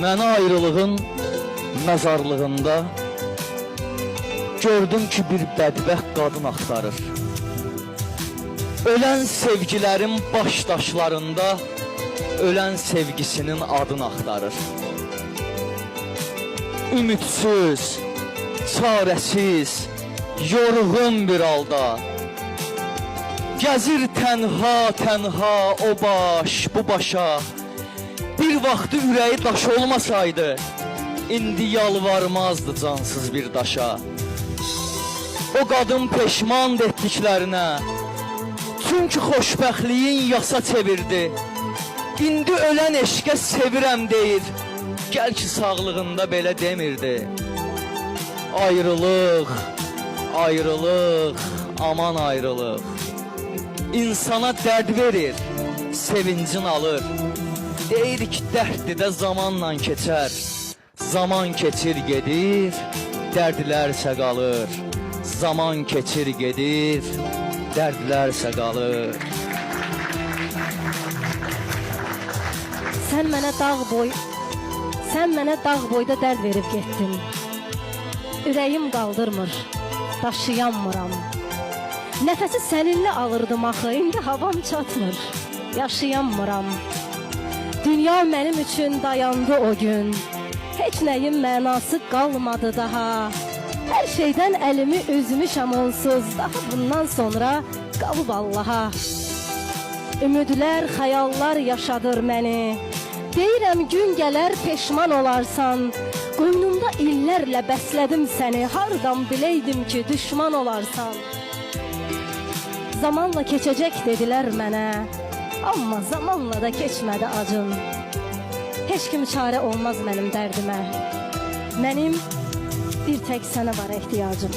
Məni ayrılığın məzarlığında gördüm ki, bir bədbəxt qadın axtarır. Ölən sevgilərin baş daşlarında ölən sevgisinin adını axtarır. Ümidsiz, çarəsiz, yorğun bir halda gəzir tənha tənha o baş bu başa. Bir vaxtı ürəyi daş olmasaydı, indi yalvarmazdı cansız bir daşa. O qadın peşman etdiklərinə, çünki xoşbəxtliyin yasa çevirdi. İndi ölən eşqə sevirəm deyir, gəl ki sağlığında belə demirdi. Ayrılıq, ayrılıq, aman ayrılıq. İnsana dərd verir, sevincin alır. Deyir ki, dərddir də zamanla keçər. Zaman keçir gedir, dərdlərsə qalır. Zaman keçir gedir, dərdlərsə qalır. Sən mənə dağ boyda dərd verib getdin. Ürəyim qaldırmır, daşıyanmıram. Nəfəsi səninlə alırdım axı, indi havam çatmır, yaşayanmıram. Dünya mənim üçün dayandı o gün, heç nəyin mənası qalmadı daha. Hər şeydən əlimi üzmüşəm onsuz, daha bundan sonra qalıb Allaha. Ümidlər, xəyallar yaşadır məni. Deyirəm gün gələr peşman olarsan. Qoynumda illərlə bəslədim səni, hardan biləydim ki düşman olarsan. Zamanla keçəcək dedilər mənə, amma zamanla da keçmədi acın. Heç kim çarə olmaz mənim dərdimə. Mənim bir tək sənə var ehtiyacım.